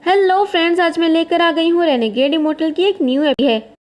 Hello friends, आज मैं लेकर आ गई हूँ रेनेगेड इमोर्टल की एक न्यू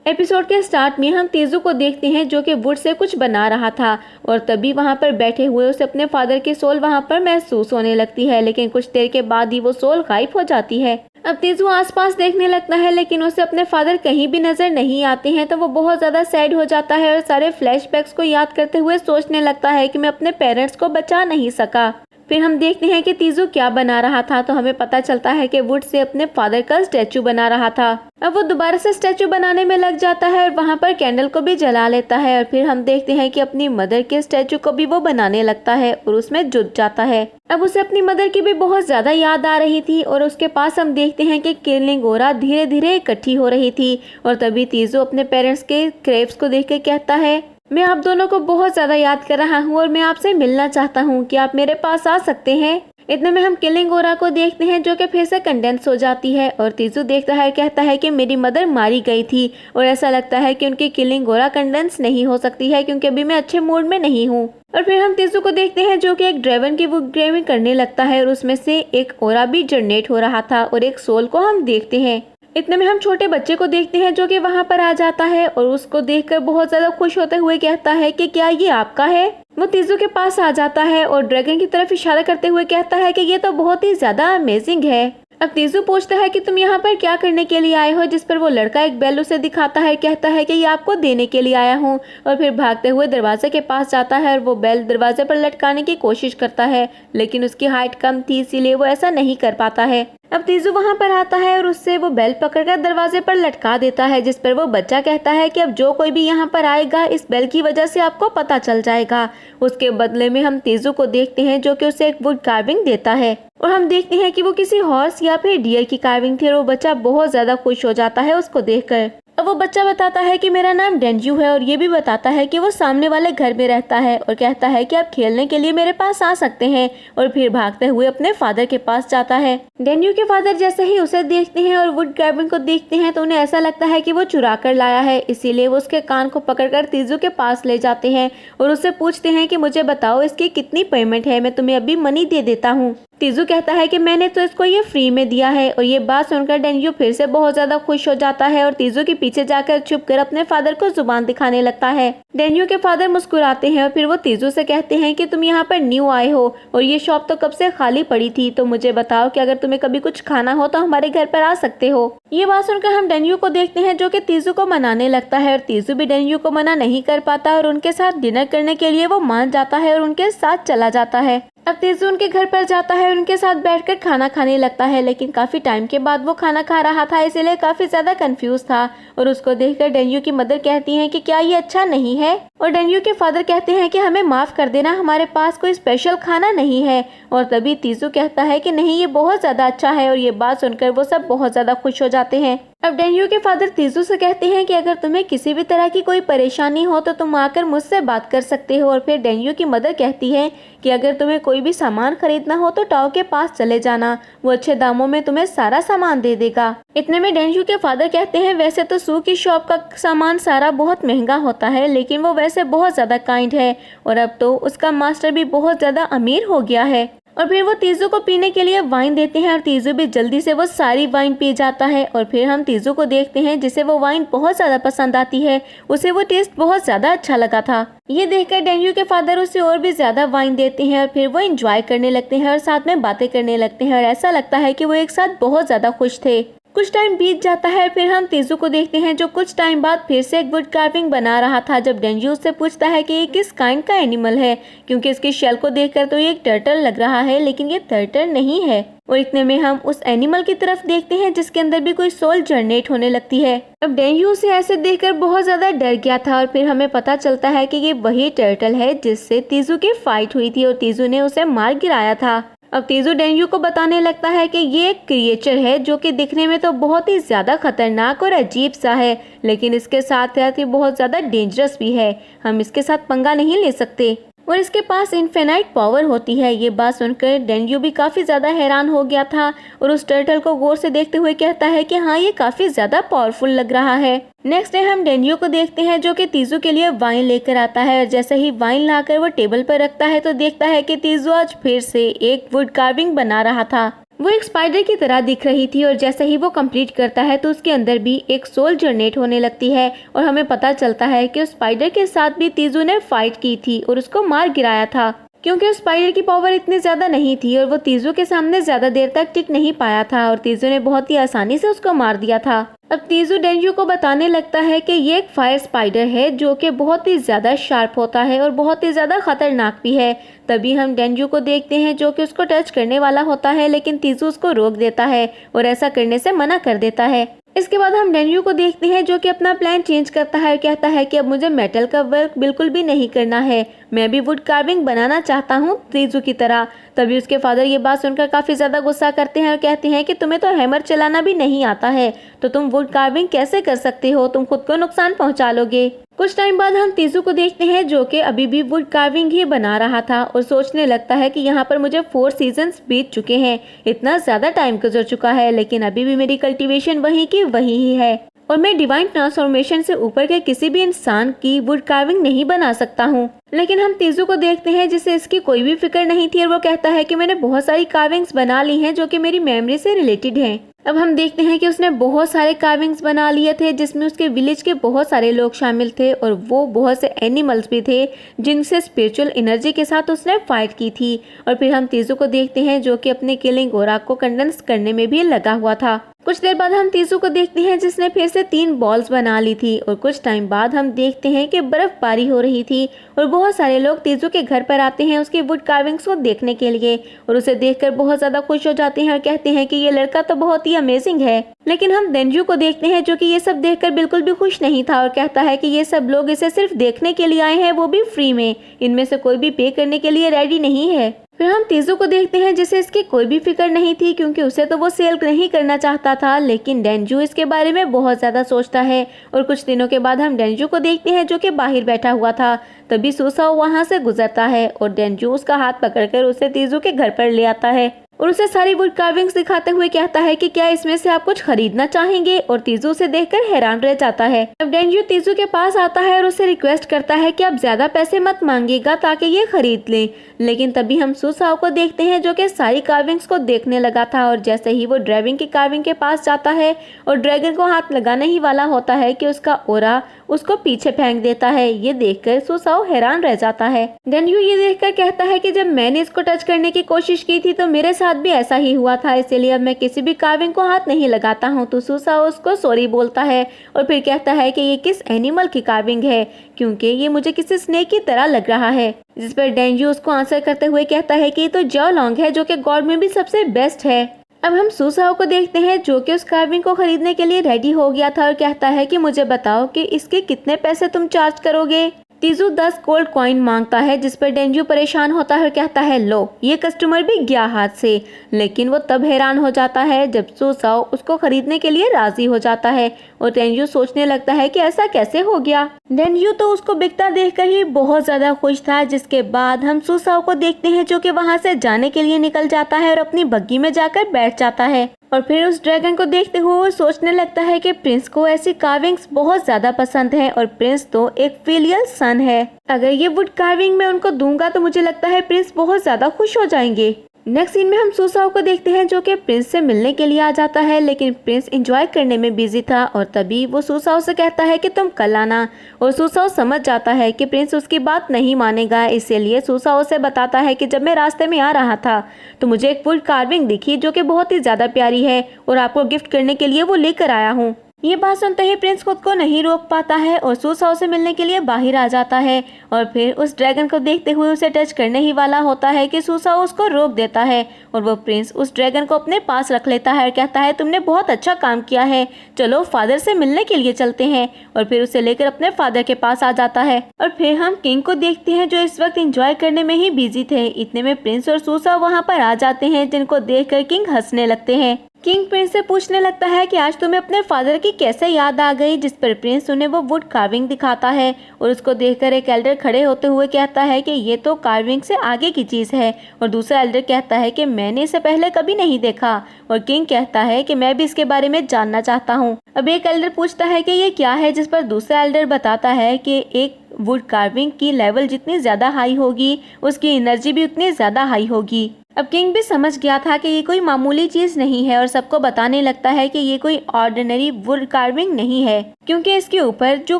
एपिसोड के स्टार्ट में हम तेजू को देखते हैं जो कि वुड से कुछ बना रहा था और तभी वहाँ पर बैठे हुए उसे अपने फादर की सोल वहाँ पर महसूस होने लगती है, लेकिन कुछ देर के बाद ही वो सोल गायब हो जाती है। अब तेजू आसपास देखने लगता है लेकिन उसे अपने फादर कहीं भी नजर नहीं आते हैं, तो वो बहुत ज्यादा सैड हो जाता है और सारे फ्लैशबैक्स को याद करते हुए सोचने लगता है कि मैं अपने पेरेंट्स को बचा नहीं सका। फिर हम देखते हैं कि तेजू क्या बना रहा था, तो हमें पता चलता है कि वुड से अपने फादर का स्टैचू बना रहा था। अब वो दोबारा से स्टैचू बनाने में लग जाता है और वहाँ पर कैंडल को भी जला लेता है और फिर हम देखते हैं कि अपनी मदर के स्टैचू को भी वो बनाने लगता है और उसमें जुट जाता है। अब उसे अपनी मदर की भी बहुत ज्यादा याद आ रही थी और उसके पास हम देखते हैं कि किलिंग ओरा धीरे धीरे इकट्ठी हो रही थी और तभी तेजू अपने पेरेंट्स के क्रेव्स को देख के कहता है, मैं आप दोनों को बहुत ज्यादा याद कर रहा हूँ और मैं आपसे मिलना चाहता हूँ कि आप मेरे पास आ सकते हैं। इतने में हम किलिंग ओरा को देखते हैं जो कि फिर से कंडेंस हो जाती है और तेजू देखता है, कहता है कि मेरी मदर मारी गई थी और ऐसा लगता है कि उनकी किलिंग ओरा कंडेंस नहीं हो सकती है क्योंकि अभी मैं अच्छे मूड में नहीं हूँ। और फिर हम तेजू को देखते हैं जो कि एक ड्रैगन की वो ग्रेविंग करने लगता है और उसमें से एक ओरा भी जनरेट हो रहा था और एक सोल को हम देखते हैं। इतने में हम छोटे बच्चे को देखते हैं जो कि वहाँ पर आ जाता है और उसको देखकर बहुत ज्यादा खुश होते हुए कहता है कि क्या ये आपका है। वो तेजू के पास आ जाता है और ड्रैगन की तरफ इशारा करते हुए कहता है कि ये तो बहुत ही ज्यादा अमेजिंग है। अब तेजू पूछता है कि तुम यहाँ पर क्या करने के लिए आए हो, जिस पर वो लड़का एक बेल उसे दिखाता है, कहता है कि ये आपको देने के लिए आया हूँ और फिर भागते हुए दरवाजे के पास जाता है और वो बेल दरवाजे पर लटकाने की कोशिश करता है, लेकिन उसकी हाइट कम थी इसीलिए वो ऐसा नहीं कर पाता है। अब तेजू वहाँ पर आता है और उससे वो बेल पकड़कर दरवाजे पर लटका देता है, जिस पर वो बच्चा कहता है कि अब जो कोई भी यहाँ पर आएगा इस बेल की वजह से आपको पता चल जाएगा। उसके बदले में हम तेजू को देखते हैं जो कि उसे एक वुड कार्विंग देता है और हम देखते हैं कि वो किसी हॉर्स या फिर डियर की कार्विंग थी और वो बच्चा बहुत ज्यादा खुश हो जाता है उसको देखकर। अब वो बच्चा बताता है कि मेरा नाम डेंजू है और ये भी बताता है कि वो सामने वाले घर में रहता है और कहता है कि आप खेलने के लिए मेरे पास आ सकते हैं और फिर भागते हुए अपने फादर के पास जाता है। डेंजू के फादर जैसे ही उसे देखते हैं और वुड कार्विंग को देखते हैं तो उन्हें ऐसा लगता है कि वो चुरा कर लाया है, इसीलिए वो उसके कान को पकड़कर तेजू के पास ले जाते हैं और उससे पूछते हैं कि मुझे बताओ इसकी कितनी पेमेंट है, मैं तुम्हें अभी मनी दे देता हूँ। तेजू कहता है कि मैंने तो इसको ये फ्री में दिया है और ये बात सुनकर डेंजू फिर से बहुत ज्यादा खुश हो जाता है और तेजू के पीछे जाकर छुपकर अपने फादर को जुबान दिखाने लगता है। डेंजू के फादर मुस्कुराते हैं और फिर वो तेजू से कहते हैं कि तुम यहाँ पर न्यू आए हो और ये शॉप तो कब से खाली पड़ी थी, तो मुझे बताओ कि अगर तुम्हें कभी कुछ खाना हो तो हमारे घर पर आ सकते हो। ये बात सुनकर हम डेंजू को देखते हैं जो कि तेजू को मनाने लगता है और तेजू भी डेंजू को मना नहीं कर पाता और उनके साथ डिनर करने के लिए वो मान जाता है और उनके साथ चला जाता है। अब तेजू उनके घर पर जाता है और उनके साथ बैठकर खाना खाने लगता है, लेकिन काफी टाइम के बाद वो खाना खा रहा था इसीलिए काफी ज्यादा कंफ्यूज था और उसको देखकर डेंजू की मदर कहती हैं कि क्या ये अच्छा नहीं है और डेंजू के फादर कहते हैं कि हमें माफ कर देना, हमारे पास कोई स्पेशल खाना नहीं है। और तभी तेजू कहता है कि नहीं, ये बहुत ज्यादा अच्छा है और ये बात सुनकर वो सब बहुत ज्यादा खुश हो जाते हैं। अब डेंजू के फादर तेजू से कहते हैं कि अगर तुम्हें किसी भी तरह की कोई परेशानी हो तो तुम आकर मुझसे बात कर सकते हो और फिर डेंजू की मदर कहती है कि अगर तुम्हें कोई भी सामान खरीदना हो तो टाओ के पास चले जाना, वो अच्छे दामों में तुम्हें सारा सामान दे देगा। इतने में डेंजू के फादर कहते हैं वैसे तो सू की शॉप का सामान सारा बहुत महंगा होता है, लेकिन वो वैसे बहुत ज्यादा काइंड है और अब तो उसका मास्टर भी बहुत ज्यादा अमीर हो गया है। और फिर वो तेजू को पीने के लिए वाइन देते हैं और तेजू भी जल्दी से वो सारी वाइन पी जाता है और फिर हम तेजू को देखते हैं जिसे वो वाइन बहुत ज्यादा पसंद आती है, उसे वो टेस्ट बहुत ज्यादा अच्छा लगा था। ये देखकर डेंजू के फादर उसे और भी ज्यादा वाइन देते हैं और फिर वो एंजॉय करने लगते हैं और साथ में बातें करने लगते हैं और ऐसा लगता है कि वो एक साथ बहुत ज्यादा खुश थे। कुछ टाइम बीत जाता है, फिर हम तेजू को देखते हैं जो कुछ टाइम बाद फिर से एक वुड कार्विंग बना रहा था। जब डेंजू उससे पूछता है कि ये किस काइंड का एनिमल है, क्योंकि इसके शेल को देखकर तो ये एक टर्टल लग रहा है, लेकिन ये टर्टल नहीं है। और इतने में हम उस एनिमल की तरफ देखते हैं जिसके अंदर भी कोई सोल जनरेट होने लगती है। अब डेंजू उसे ऐसे देखकर बहुत ज्यादा डर गया था और फिर हमें पता चलता है कि ये वही टर्टल है जिससे तेजू की फाइट हुई थी और तेजू ने उसे मार गिराया था। अब तेजू डेंजू को बताने लगता है कि ये एक क्रिएचर है जो कि दिखने में तो बहुत ही ज्यादा खतरनाक और अजीब सा है, लेकिन इसके साथ साथ ये बहुत ज्यादा डेंजरस भी है, हम इसके साथ पंगा नहीं ले सकते और इसके पास इनफिनाइट पावर होती है। ये बात सुनकर डेंजू भी काफी ज्यादा हैरान हो गया था और उस टर्टल को गौर से देखते हुए कहता है कि हाँ, ये काफी ज्यादा पावरफुल लग रहा है। नेक्स्ट डे हम डेंजू को देखते हैं जो कि तेजू के लिए वाइन लेकर आता है और जैसे ही वाइन लाकर वो टेबल पर रखता है तो देखता है कि तेजू आज फिर से एक वुड कार्विंग बना रहा था। वो एक स्पाइडर की तरह दिख रही थी और जैसे ही वो कंप्लीट करता है तो उसके अंदर भी एक सोल जनरेट होने लगती है और हमें पता चलता है कि उस स्पाइडर के साथ भी तीजू ने फाइट की थी और उसको मार गिराया था, क्योंकि उस स्पाइडर की पावर इतनी ज्यादा नहीं थी और वो तीजू के सामने ज्यादा देर तक टिक नहीं पाया था और तीजू ने बहुत ही आसानी से उसको मार दिया था। अब तीजू डेंजू को बताने लगता है कि ये एक फायर स्पाइडर है जो कि बहुत ही ज्यादा शार्प होता है और बहुत ही ज्यादा खतरनाक भी है। तभी हम डेंजू को देखते हैं जो कि उसको टच करने वाला होता है, लेकिन तीजू उसको रोक देता है और ऐसा करने से मना कर देता है। इसके बाद हम डेंजू को देखते हैं जो कि अपना प्लान चेंज करता है और कहता है कि अब मुझे मेटल का वर्क बिल्कुल भी नहीं करना है, मैं भी वुड कार्विंग बनाना चाहता हूँ तीजू की तरह। तभी उसके फादर ये बात सुनकर काफी ज्यादा गुस्सा करते हैं और कहते हैं कि तुम्हें तो हैमर चलाना भी नहीं आता है तो तुम वुड कार्विंग कैसे कर सकते हो, तुम खुद को नुकसान पहुंचा लोगे। कुछ टाइम बाद हम तीजू को देखते हैं जो कि अभी भी वुड कार्विंग ही बना रहा था और सोचने लगता है कि यहाँ पर मुझे 4 सीजन्स बीत चुके हैं, इतना ज्यादा टाइम गुजर चुका है, लेकिन अभी भी मेरी कल्टीवेशन वही की वही ही है और मैं डिवाइन ट्रांसफॉर्मेशन से ऊपर के किसी भी इंसान की वुड कार्विंग नहीं बना सकता हूँ। लेकिन हम तीजू को देखते हैं जिसे इसकी कोई भी फिक्र नहीं थी और वो कहता है कि मैंने बहुत सारी कार्विंग्स बना ली हैं जो कि मेरी मेमोरी से रिलेटेड हैं। अब हम देखते हैं कि उसने बहुत सारे कार्विंग्स बना लिए थे जिसमें उसके विलेज के बहुत सारे लोग शामिल थे और वो बहुत से एनिमल्स भी थे जिनसे स्पिरिचुअल एनर्जी के साथ उसने फाइट की थी। और फिर हम तीजू को देखते हैं जो कि अपने किलिंग ओरा को कंडेंस करने में भी लगा हुआ था। कुछ देर बाद हम तीजू को देखते हैं जिसने फिर से 3 बॉल्स बना ली थी और कुछ टाइम बाद हम देखते हैं कि बर्फबारी हो रही थी और बहुत सारे लोग तीजू के घर पर आते हैं उसकी वुड कार्विंग्स को देखने के लिए और उसे देखकर बहुत ज्यादा खुश हो जाते हैं और कहते हैं कि ये लड़का तो बहुत ही अमेजिंग है। लेकिन हम डेंजू को देखते हैं जो कि ये सब देखकर बिल्कुल भी खुश नहीं था और कहता है कि ये सब लोग इसे सिर्फ देखने के लिए आए हैं, वो भी फ्री में, इनमें से कोई भी पे करने के लिए रेडी नहीं है। फिर हम तीजू को देखते हैं जिसे इसकी कोई भी फिक्र नहीं थी क्योंकि उसे तो वो सेल नहीं करना चाहता था, लेकिन डेंजू इसके बारे में बहुत ज्यादा सोचता है। और कुछ दिनों के बाद हम डेंजू को देखते हैं जो कि बाहर बैठा हुआ था। तभी सुसाओ वहां से गुजरता है और डेंजू उसका हाथ पकड़कर उसे तीजू के घर पर ले आता है और उसे सारी वुड कार्विंग्स दिखाते हुए कहता है कि क्या इसमें से आप कुछ खरीदना चाहेंगे, और तीजू उसे देखकर हैरान रह जाता है। अब डेंजू तीजू के पास आता है और उसे रिक्वेस्ट करता है कि आप ज्यादा पैसे मत मांगिएगा ताकि ये खरीद ले। लेकिन तभी हम सुसाओ को देखते हैं जो कि सारी कार्विंग्स को देखने लगा था और जैसे ही वो ड्राइविंग की कार्विंग के पास जाता है और ड्रैगन को हाथ लगाने ही वाला होता है कि उसका ओरा उसको पीछे फेंक देता है। ये देखकर सुसाओ हैरान रह जाता है। डेंजू ये देखकर कहता है कि जब मैंने इसको टच करने की कोशिश की थी तो मेरे साथ भी ऐसा ही हुआ था, इसलिए अब मैं किसी भी कार्विंग को हाथ नहीं लगाता हूँ। तो सुसाओ उसको सॉरी बोलता है और फिर कहता है कि ये किस एनिमल की कार्विंग है क्योंकि ये मुझे किसी स्नेक की तरह लग रहा है। जिस पर डेंजू उसको आंसर करते हुए कहता है कि ये तो जाओ लॉन्ग है जो कि गॉड में भी सबसे बेस्ट है। अब हम सुसाओ को देखते हैं जो कि उस कार्विंग को खरीदने के लिए रेडी हो गया था और कहता है कि मुझे बताओ कि इसके कितने पैसे तुम चार्ज करोगे। तीजू 10 गोल्ड कॉइन मांगता है जिस पर डेंजू परेशान होता है और कहता है लो, ये कस्टमर भी गया हाथ से। लेकिन वो तब हैरान हो जाता है जब सुसाओ उसको खरीदने के लिए राजी हो जाता है और डेंजू सोचने लगता है कि ऐसा कैसे हो गया। डेंजू तो उसको बिकता देखकर ही बहुत ज्यादा खुश था। जिसके बाद हम सुसाओ को देखते हैं जो कि वहां से जाने के लिए निकल जाता है और अपनी बग्गी में जाकर बैठ जाता है और फिर उस ड्रैगन को देखते हुए वो सोचने लगता है कि प्रिंस को ऐसी कार्विंग्स बहुत ज्यादा पसंद है और प्रिंस तो एक फिलियल सन है। अगर ये वुड कार्विंग मैं उनको दूंगा तो मुझे लगता है प्रिंस बहुत ज्यादा खुश हो जाएंगे। नेक्स्ट सीन में हम सुसाओ को देखते हैं जो कि प्रिंस से मिलने के लिए आ जाता है, लेकिन प्रिंस एंजॉय करने में बिजी था और तभी वो सुसाओ से कहता है कि तुम कल आना। और सुसाओ समझ जाता है कि प्रिंस उसकी बात नहीं मानेगा, इसलिए सुसाओ से बताता है कि जब मैं रास्ते में आ रहा था तो मुझे एक वुड कार्विंग दिखी जो कि बहुत ही ज्यादा प्यारी है और आपको गिफ्ट करने के लिए वो लेकर आया हूँ। ये बात सुनते ही प्रिंस खुद को नहीं रोक पाता है और सुसाओ से मिलने के लिए बाहर आ जाता है और फिर उस ड्रैगन को देखते हुए उसे टच करने ही वाला होता है कि सुसाओ उसको रोक देता है और वो प्रिंस उस ड्रैगन को अपने पास रख लेता है और कहता है तुमने बहुत अच्छा काम किया है, चलो फादर से मिलने के लिए चलते हैं। और फिर उसे लेकर अपने फादर के पास आ जाता है और फिर हम किंग को देखते हैं जो इस वक्त एंजॉय करने में ही बिजी थे। इतने में प्रिंस और सुसाओ वहाँ पर आ जाते हैं जिनको देखकर किंग हंसने लगते हैं। किंग प्रिंस से पूछने लगता है कि आज तुम्हें अपने फादर की कैसे याद आ गई, जिस पर प्रिंस उन्हें वो वुड कार्विंग दिखाता है और उसको देखकर एक एल्डर खड़े होते हुए कहता है कि ये तो कार्विंग से आगे की चीज़ है और दूसरा एल्डर कहता है कि मैंने इसे पहले कभी नहीं देखा और किंग कहता है कि मैं भी इसके बारे में जानना चाहता हूँ। अब एक एल्डर पूछता है कि ये क्या है, जिस पर दूसरा एल्डर बताता है कि एक वुड कार्विंग की लेवल जितनी ज़्यादा हाई होगी उसकी एनर्जी भी उतनी ज़्यादा हाई होगी। अब किंग भी समझ गया था कि ये कोई मामूली चीज नहीं है और सबको बताने लगता है कि ये कोई ऑर्डिनरी वुड कार्विंग नहीं है, क्योंकि इसके ऊपर जो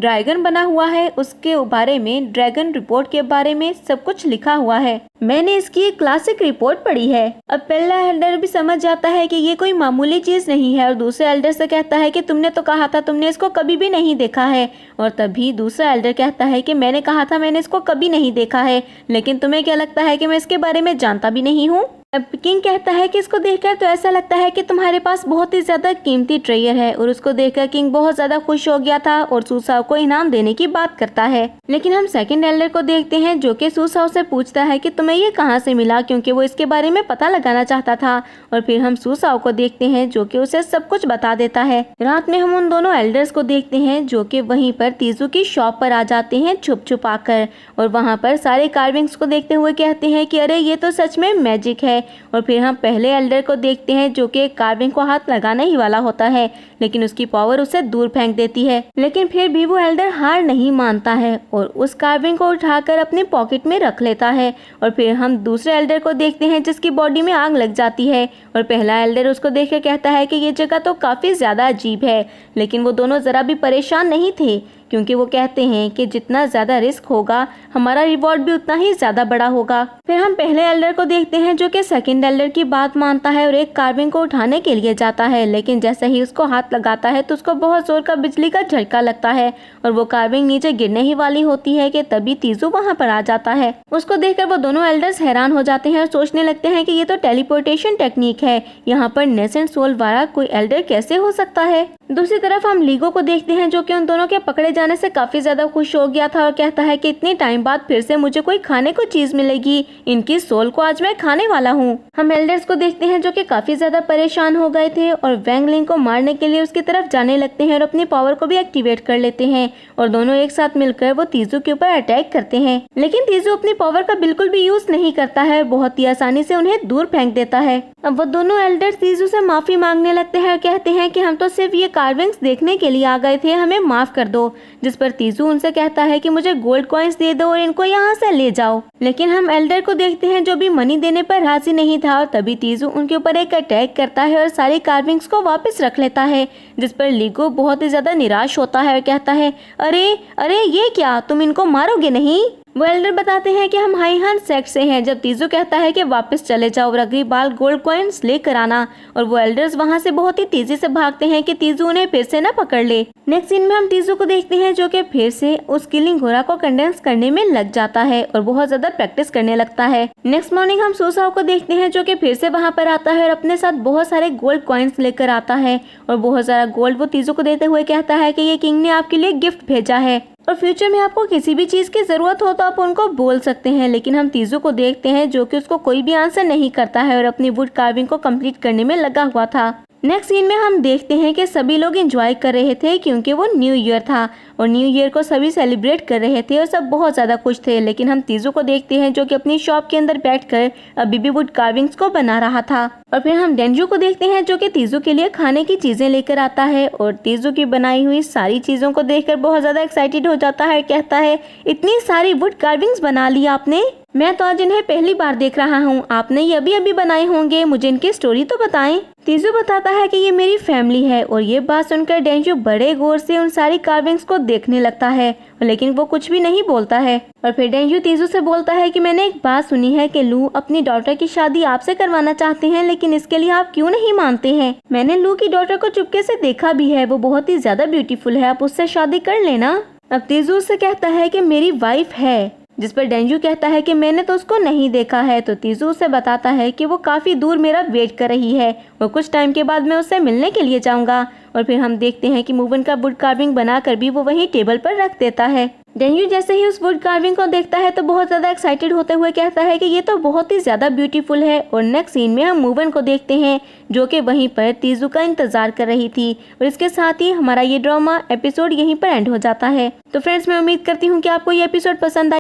ड्रैगन बना हुआ है उसके बारे में, ड्रैगन रिपोर्ट के बारे में सब कुछ लिखा हुआ है। मैंने इसकी एक क्लासिक रिपोर्ट पढ़ी है। अब पहला एल्डर भी समझ जाता है कि ये कोई मामूली चीज नहीं है और दूसरे एल्डर से कहता है कि तुमने तो कहा था तुमने इसको कभी भी नहीं देखा है। और तभी दूसरा एल्डर कहता है कि मैंने कहा था मैंने इसको कभी नहीं देखा है, लेकिन तुम्हें क्या लगता है कि मैं इसके बारे में जानता भी नहीं हूँ। अब किंग कहता है कि इसको देखकर तो ऐसा लगता है कि तुम्हारे पास बहुत ही ज्यादा कीमती ट्रेयर है, और उसको देखकर किंग बहुत ज्यादा खुश हो गया था और सूसाओ को इनाम देने की बात करता है। लेकिन हम सेकंड एल्डर को देखते हैं जो कि सूसाओ से पूछता है कि तुम्हें ये कहां से मिला, क्योंकि वो इसके बारे में पता लगाना चाहता था। और फिर हम सूसाओ को देखते हैं जो कि उसे सब कुछ बता देता है। रात में हम उन दोनों एल्डर्स को देखते हैं जो कि वहीं पर तीजू की शॉप पर आ जाते हैं छुप छुपा कर, और वहाँ पर सारे कार्विंग्स को देखते हुए कहते हैं कि अरे ये तो सच में मैजिक है। और फिर हम पहले एल्डर को देखते हैं जो कि कार्विंग को हाथ लगाने ही वाला होता है, लेकिन उसकी पावर उसे दूर फेंक देती है। लेकिन फिर भी वो एल्डर हार नहीं मानता है और उस कार्विंग को उठाकर अपने पॉकेट में रख लेता है। और फिर हम दूसरे एल्डर को देखते हैं जिसकी बॉडी में आग लग जाती है, और पहला एल्डर उसको देखकर कहता है कि ये जगह तो काफी ज्यादा अजीब है। लेकिन वो दोनों जरा भी परेशान नहीं थे, क्योंकि वो कहते हैं कि जितना ज्यादा रिस्क होगा हमारा रिवॉर्ड भी उतना ही ज्यादा बड़ा होगा। फिर हम पहले एल्डर को देखते हैं जो कि सेकंड एल्डर की बात मानता है और एक कार्विंग को उठाने के लिए जाता है, लेकिन जैसे ही उसको हाथ लगाता है तो उसको बहुत जोर का बिजली का झटका लगता है और वो कार्विंग नीचे गिरने ही वाली होती है कि तभी तीजू वहाँ पर आ जाता है। उसको देखकर वो दोनों एल्डर्स हैरान हो जाते हैं और सोचने लगते हैं कि ये तो टेलीपोर्टेशन टेक्निक है, यहाँ पर नेसेंट सोल वाला कोई एल्डर कैसे हो सकता है। दूसरी तरफ हम लीगो को देखते हैं जो कि उन दोनों के पकड़े जाने से काफी ज्यादा खुश हो गया था और कहता है कि इतने टाइम बाद फिर से मुझे कोई खाने को चीज मिलेगी, इनकी सोल को आज मैं खाने वाला हूँ। हम एल्डर्स को देखते हैं जो कि काफी ज्यादा परेशान हो गए थे और वैंग लिंग को मारने के लिए उसकी तरफ जाने लगते हैं और अपनी पावर को भी एक्टिवेट कर लेते हैं, और दोनों एक साथ मिलकर वो तीजू के ऊपर अटैक करते हैं। लेकिन तीजू अपनी पावर का बिल्कुल भी यूज नहीं करता है, बहुत ही आसानी से उन्हें दूर फेंक देता है। अब वो दोनों एल्डर्स तीजू से माफी मांगने लगते हैं और कहते हैं कि हम तो सिर्फ ये कार्विंग्स देखने के लिए आ गए थे, हमें माफ कर दो। जिस पर तीजू उनसे कहता है कि मुझे गोल्ड कॉइन्स दे दो और इनको यहाँ से ले जाओ। लेकिन हम एल्डर को देखते हैं जो भी मनी देने पर राजी नहीं था, और तभी तीजू उनके ऊपर एक अटैक करता है और सारी कार्विंग्स को वापस रख लेता है। जिस पर लीगो बहुत ही ज्यादा निराश होता है और कहता है अरे अरे ये क्या, तुम इनको मारोगे नहीं। वो एल्डर बताते हैं कि हम हाई हंट सेक्ट से हैं। जब तीजू कहता है कि वापस चले जाओ और अगली बार गोल्ड कॉइन्स लेकर आना, और वो एल्डर्स वहां से बहुत ही तेजी से भागते हैं कि तीजू उन्हें फिर से न पकड़ ले। नेक्स्ट सीन में हम तीजू को देखते हैं जो कि फिर से उस किलिंग घोड़ा को कंडेंस करने में लग जाता है और बहुत ज्यादा प्रैक्टिस करने लगता है। नेक्स्ट मॉर्निंग हम सूसाओ को देखते हैं जो कि फिर से वहां पर आता है और अपने साथ बहुत सारे गोल्ड कॉइन्स लेकर आता है, और बहुत सारा गोल्ड वो तीजू को देते हुए कहता है कि ये किंग ने आपके लिए गिफ्ट भेजा है और फ्यूचर में आपको किसी भी चीज की जरूरत हो तो आप उनको बोल सकते हैं। लेकिन हम तीजू को देखते हैं जो कि उसको कोई भी आंसर नहीं करता है और अपनी वुड कार्विंग को कंप्लीट करने में लगा हुआ था। नेक्स्ट सीन में हम देखते हैं कि सभी लोग एंजॉय कर रहे थे क्योंकि वो न्यू ईयर था और न्यू ईयर को सभी सेलिब्रेट कर रहे थे और सब बहुत ज़्यादा खुश थे। लेकिन हम तीजू को देखते हैं जो कि अपनी शॉप के अंदर बैठकर अभी भी वुड कार्विंग्स को बना रहा था। और फिर हम डेंजू को देखते हैं जो कि तीजू के लिए खाने की चीज़ें लेकर आता है और तीजू की बनाई हुई सारी चीज़ों को देखकर बहुत ज़्यादा एक्साइटेड हो जाता है। कहता है इतनी सारी वुड कार्विंग्स बना ली आपने, मैं तो आज इन्हें पहली बार देख रहा हूँ, आपने ये अभी बनाए होंगे, मुझे इनकी स्टोरी तो बताएं। तीजू बताता है कि ये मेरी फैमिली है और ये बात सुनकर डेंजू बड़े गौर से उन सारी कार्विंग्स को देखने लगता है, लेकिन वो कुछ भी नहीं बोलता है। और फिर डेंजू तीजू से बोलता है कि मैंने एक बात सुनी है कि लू अपनी डॉटर की शादी आपसे करवाना चाहते हैं, लेकिन इसके लिए आप क्यों नहीं मानते हैं? मैंने लू की डॉटर को चुपके से देखा भी है, वो बहुत ही ज्यादा ब्यूटीफुल है, आप उससे शादी कर लेना। अब तीजू उससे कहता है कि मेरी वाइफ है, जिस पर डेंजू कहता है कि मैंने तो उसको नहीं देखा है। तो तीजू उसे बताता है कि वो काफी दूर मेरा वेट कर रही है और कुछ टाइम के बाद मैं उससे मिलने के लिए जाऊंगा। और फिर हम देखते हैं कि मूवन का वुड कार्विंग बनाकर भी वो वहीं टेबल पर रख देता है। डेंजू जैसे ही उस वुड कार्विंग को देखता है तो बहुत ज्यादा एक्साइटेड होते हुए कहता है कि ये तो बहुत ही ज्यादा ब्यूटीफुल है। और नेक्स्ट सीन में हम मूवन को देखते हैं जो कि वहीं पर तीजू का इंतजार कर रही थी। और इसके साथ ही हमारा ये ड्रामा एपिसोड यहीं पर एंड हो जाता है। तो फ्रेंड्स, मैं उम्मीद करती हूँ कि आपको ये एपिसोड पसंद आए।